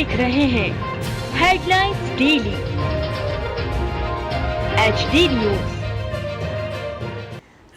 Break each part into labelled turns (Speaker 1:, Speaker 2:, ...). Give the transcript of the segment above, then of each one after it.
Speaker 1: देख रहे हैं headlines daily HD news.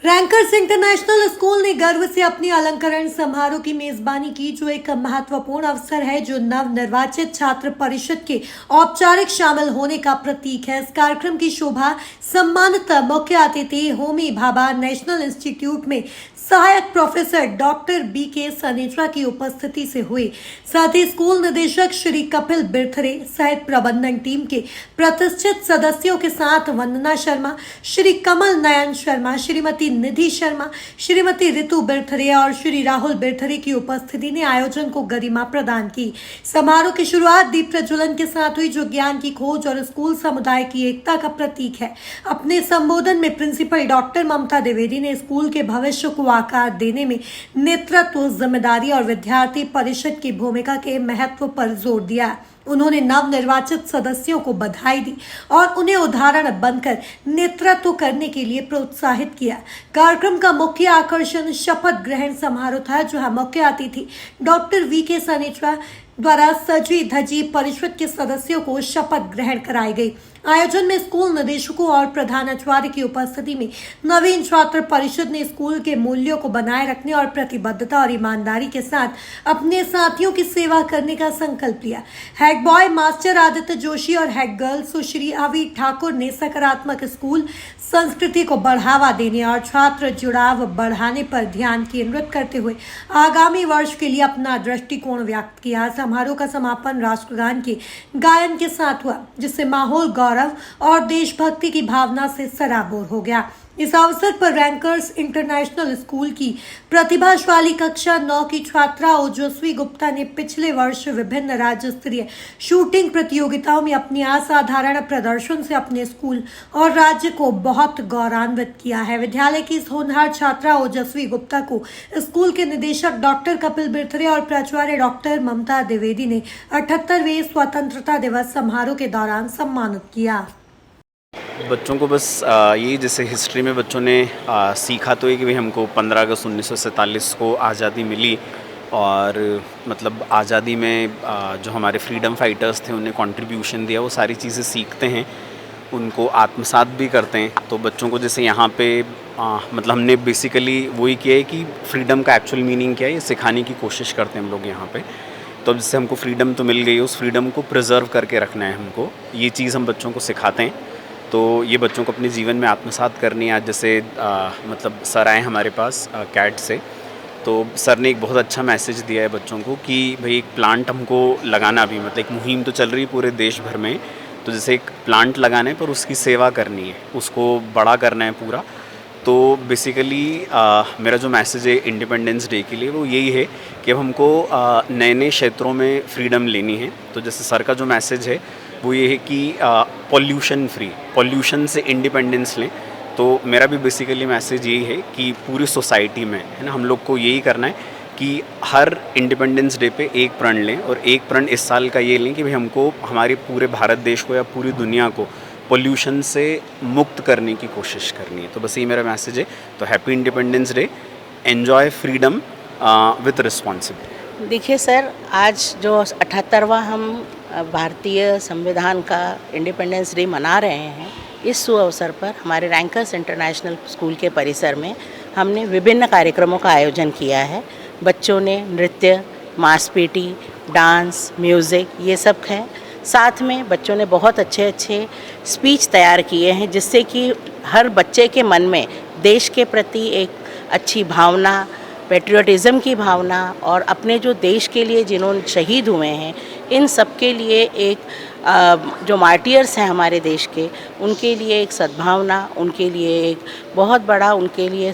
Speaker 2: Rankers international school ने गर्व से अपनी अलंकरण समारोह की मेजबानी की, जो एक महत्वपूर्ण अवसर है जो नव निर्वाचित छात्र परिषद के औपचारिक शामिल होने का प्रतीक है। इस कार्यक्रम की शोभा सम्मानित मुख्य अतिथि होमी भाभा नेशनल इंस्टीट्यूट में सहायक प्रोफेसर डॉक्टर BK सनेत्रा की उपस्थिति से हुई। साथ ही स्कूल निदेशक श्री कपिल बिरथरे सहित प्रबंधन टीम के प्रतिष्ठित सदस्यों के साथ वंदना शर्मा, श्री कमल नयन शर्मा, श्रीमती निधि शर्मा, श्रीमती ऋतु बिरथरे और श्री राहुल बिरथरे की उपस्थिति ने आयोजन को गरिमा प्रदान की। समारोह की शुरुआत दीप प्रज्वलन के साथ हुई, जो ज्ञान की खोज और स्कूल समुदाय की एकता का प्रतीक है। अपने संबोधन में प्रिंसिपल डॉक्टर ममता द्विवेदी ने स्कूल के भविष्य को आकार देने में नेतृत्व, जिम्मेदारी और विद्यार्थी परिषद की भूमिका के महत्व पर जोर दिया। उन्होंने नव निर्वाचित सदस्यों को बधाई दी और उन्हें उदाहरण बनकर नेतृत्व करने के लिए प्रोत्साहित किया। कार्यक्रम का मुख्य आकर्षण शपथ ग्रहण समारोह था, जहां मुख्य अतिथि डॉक्टर VK सनेत्रा द्वारा सजी धजी परिषद के सदस्यों को शपथ ग्रहण कराई गई। आयोजन में स्कूल निदेशकों और प्रधानाचार्य की उपस्थिति में नवीन छात्र परिषद ने स्कूल के मूल्यों को बनाए रखने और प्रतिबद्धता और ईमानदारी के साथ अपने साथियों की सेवा करने का संकल्प लिया। Head boy master Aditya Joshi और हेड गर्ल सुश्री अवी ठाकुर ने सकारात्मक स्कूल संस्कृति को बढ़ावा देने और छात्र जुड़ाव बढ़ाने पर ध्यान केंद्रित करते हुए आगामी वर्ष के लिए अपना दृष्टिकोण व्यक्त किया। समारोह का समापन राष्ट्रगान के गायन के साथ हुआ, जिससे माहौल गौरव और देशभक्ति की भावना से सराबोर हो गया। इस अवसर पर रैंकर्स इंटरनेशनल स्कूल की प्रतिभाशाली कक्षा 9 की छात्रा ओजस्वी गुप्ता ने पिछले वर्ष विभिन्न राज्य स्तरीय शूटिंग प्रतियोगिताओं में अपनी असाधारण प्रदर्शन से अपने स्कूल और राज्य को बहुत गौरवान्वित किया है। विद्यालय की इस होनहार छात्रा ओजस्वी गुप्ता को स्कूल के निदेशक डॉक्टर कपिल बिरथरे और प्राचार्य डॉक्टर ममता द्विवेदी ने 78वें स्वतंत्रता दिवस समारोह के दौरान सम्मानित किया।
Speaker 3: बच्चों को बस यही, जैसे हिस्ट्री में बच्चों ने सीखा तो है कि भाई हमको 15 अगस्त 1947 को आज़ादी मिली, और मतलब आज़ादी में जो हमारे फ्रीडम फाइटर्स थे उन्हें कंट्रीब्यूशन दिया, वो सारी चीज़ें सीखते हैं, उनको आत्मसात भी करते हैं। तो बच्चों को जैसे यहाँ पे मतलब हमने बेसिकली वही किया है कि फ्रीडम का एक्चुअल मीनिंग क्या है, ये सिखाने की कोशिश करते हैं हम लोग यहाँ पे। तो जिससे हमको फ्रीडम तो मिल गई, उस फ्रीडम को प्रिजर्व करके रखना है हमको, ये चीज़ हम बच्चों को सिखाते हैं। तो ये बच्चों को अपने जीवन में आत्मसात करनी है। आज जैसे मतलब सर आए हमारे पास कैट से, तो सर ने एक बहुत अच्छा मैसेज दिया है बच्चों को कि भाई एक प्लांट हमको लगाना भी, मतलब एक मुहिम तो चल रही है पूरे देश भर में, तो जैसे एक प्लांट लगाना है पर उसकी सेवा करनी है, उसको बड़ा करना है पूरा। तो बेसिकली मेरा जो मैसेज है इंडिपेंडेंस डे के लिए वो यही है कि अब हमको नए नए क्षेत्रों में फ्रीडम लेनी है। तो जैसे सर का जो मैसेज है वो ये है कि पॉल्यूशन फ्री, पॉल्यूशन से इंडिपेंडेंस लें। तो मेरा भी बेसिकली मैसेज यही है कि पूरी सोसाइटी में, है ना, हम लोग को यही करना है कि हर इंडिपेंडेंस डे पे एक प्रण लें, और एक प्रण इस साल का ये लें कि भाई हमको हमारे पूरे भारत देश को या पूरी दुनिया को पॉल्यूशन से मुक्त करने की कोशिश करनी है। तो बस ये मेरा मैसेज है। तो happy independence day, enjoy freedom with responsibility.
Speaker 4: देखिए सर, आज जो 78वां हम भारतीय संविधान का इंडिपेंडेंस डे मना रहे हैं, इस सुअवसर पर हमारे रैंकर्स इंटरनेशनल स्कूल के परिसर में हमने विभिन्न कार्यक्रमों का आयोजन किया है। बच्चों ने नृत्य, मांसपेटी, डांस, म्यूज़िक, ये सब है। साथ में बच्चों ने बहुत अच्छे अच्छे स्पीच तैयार किए हैं, जिससे कि हर बच्चे के मन में देश के प्रति एक अच्छी भावना, पेट्रियटिज़म की भावना, और अपने जो देश के लिए जिन्होंने शहीद हुए हैं, इन सब के लिए एक जो मार्टियर्स हैं हमारे देश के, उनके लिए एक सद्भावना, उनके लिए एक बहुत बड़ा, उनके लिए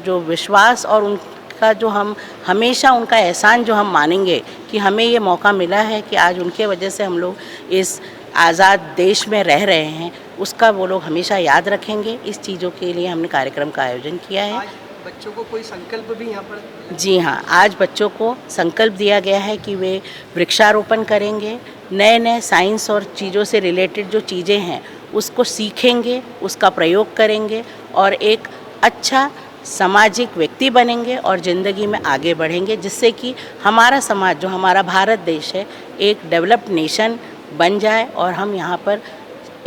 Speaker 4: जो विश्वास और उनका जो हम हमेशा उनका एहसान जो हम मानेंगे कि हमें ये मौका मिला है कि आज उनके वजह से हम लोग इस आज़ाद देश में रह रहे हैं, उसका वो लोग हमेशा याद रखेंगे। इस चीज़ों के लिए हमने कार्यक्रम का आयोजन किया है।
Speaker 5: आज बच्चों को कोई संकल्प भी यहाँ पर?
Speaker 4: जी हाँ, आज बच्चों को संकल्प दिया गया है कि वे वृक्षारोपण करेंगे, नए नए साइंस और चीज़ों से रिलेटेड जो चीज़ें हैं उसको सीखेंगे, उसका प्रयोग करेंगे और एक अच्छा सामाजिक व्यक्ति बनेंगे और ज़िंदगी में आगे बढ़ेंगे, जिससे कि हमारा समाज, जो हमारा भारत देश है, एक डेवलप्ड नेशन बन जाए और हम यहाँ पर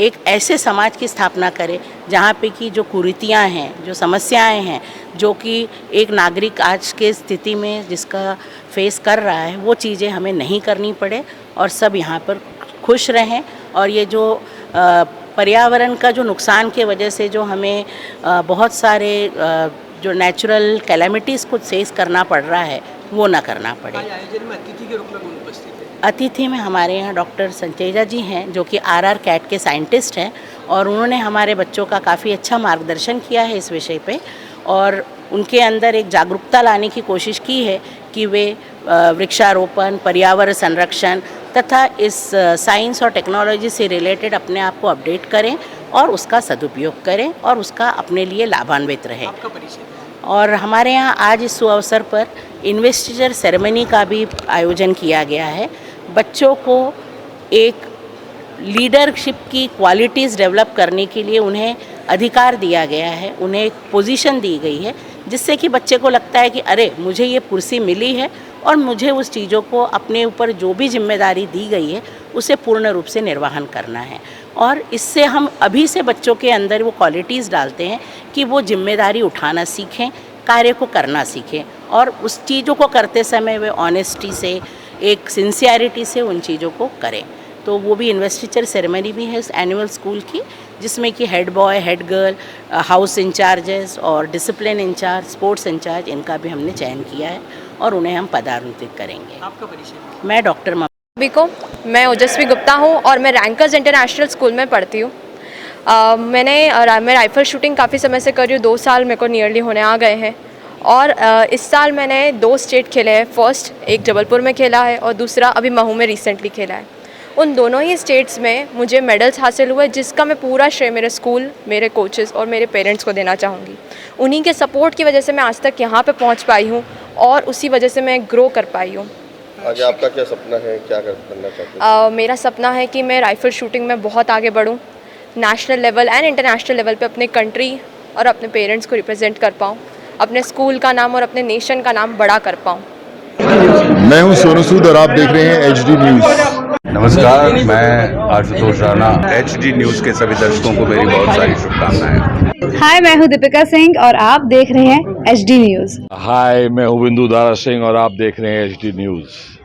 Speaker 4: एक ऐसे समाज की स्थापना करें जहाँ पे कि जो कुरीतियाँ हैं, जो समस्याएं हैं, जो कि एक नागरिक आज के स्थिति में जिसका फेस कर रहा है, वो चीज़ें हमें नहीं करनी पड़े और सब यहाँ पर खुश रहें। और ये जो पर्यावरण का जो नुकसान के वजह से जो हमें बहुत सारे जो नेचुरल कैलेमिटीज़ को फेस करना पड़ रहा है, वो ना करना पड़े।
Speaker 5: आज आयोजन में अतिथि के रूप में कौन उपस्थित है?
Speaker 4: अतिथि में हमारे यहाँ डॉक्टर संतेजा जी हैं, जो कि RR कैट के साइंटिस्ट हैं, और उन्होंने हमारे बच्चों का काफ़ी अच्छा मार्गदर्शन किया है इस विषय पे, और उनके अंदर एक जागरूकता लाने की कोशिश की है कि वे वृक्षारोपण, पर्यावरण संरक्षण तथा इस साइंस और टेक्नोलॉजी से रिलेटेड अपने आप को अपडेट करें और उसका सदुपयोग करें और उसका अपने लिए लाभान्वित रहे।
Speaker 5: आपका परिचय?
Speaker 4: और हमारे यहाँ आज इस अवसर पर इन्वेस्टिचर सेरेमनी का भी आयोजन किया गया है। बच्चों को एक लीडरशिप की क्वालिटीज़ डेवलप करने के लिए उन्हें अधिकार दिया गया है, उन्हें एक पोजीशन दी गई है, जिससे कि बच्चे को लगता है कि अरे मुझे ये कुर्सी मिली है और मुझे उस चीज़ों को अपने ऊपर जो भी जिम्मेदारी दी गई है उसे पूर्ण रूप से निर्वहन करना है। और इससे हम अभी से बच्चों के अंदर वो क्वालिटीज़ डालते हैं कि वो जिम्मेदारी उठाना सीखें, कार्य को करना सीखें और उस चीज़ों को करते समय वे ऑनेस्टी से, एक सिंसियरिटी से उन चीज़ों को करें। तो वो भी इन्वेस्टिचर सेरेमनी भी है इस एनुअल स्कूल की, जिसमें कि head boy, head girl, house incharges और डिसिप्लिन इंचार्ज, स्पोर्ट्स इंचार्ज, इनका भी हमने चयन किया है और उन्हें हम पदान्वित करेंगे।
Speaker 5: आपका परिचय?
Speaker 4: मैं डॉक्टर
Speaker 6: सभी को, मैं ओजस्वी गुप्ता हूँ और मैं रैंकर्स इंटरनेशनल स्कूल में पढ़ती हूँ। मैं राइफल शूटिंग काफ़ी समय से कर रही हूँ, 2 साल मेरे को नियरली होने आ गए हैं। और इस साल मैंने 2 स्टेट खेले हैं। फर्स्ट एक जबलपुर में खेला है और दूसरा अभी महू में रिसेंटली खेला है। उन दोनों ही स्टेट्स में मुझे मेडल्स हासिल हुए, जिसका मैं पूरा श्रेय मेरे स्कूल, मेरे कोचेस और मेरे पेरेंट्स को देना चाहूँगी। उन्हीं के सपोर्ट की वजह से मैं आज तक यहाँ पे पहुँच पाई हूँ और उसी वजह से मैं ग्रो कर पाई हूँ।
Speaker 7: आगे आपका क्या सपना है, क्या करना चाहते हैं?
Speaker 6: मेरा सपना है कि मैं राइफल शूटिंग में बहुत आगे बढ़ूँ, national level and international level पे अपने कंट्री और अपने पेरेंट्स को रिप्रेजेंट कर पाऊँ, अपने स्कूल का नाम और अपने नेशन का नाम बड़ा कर पाऊँ।
Speaker 8: मैं हूं सोनू सूद और आप देख रहे हैं HD न्यूज़।
Speaker 9: नमस्कार, मैं आशुतोष राणा। HD न्यूज़ के सभी दर्शकों को मेरी बहुत सारी शुभकामनाएं।
Speaker 10: हाय, मैं हूं दीपिका सिंह और आप देख रहे हैं HD न्यूज़।
Speaker 8: हाय, मैं हूं बिंदु दारा सिंह और आप देख रहे हैं HD न्यूज़।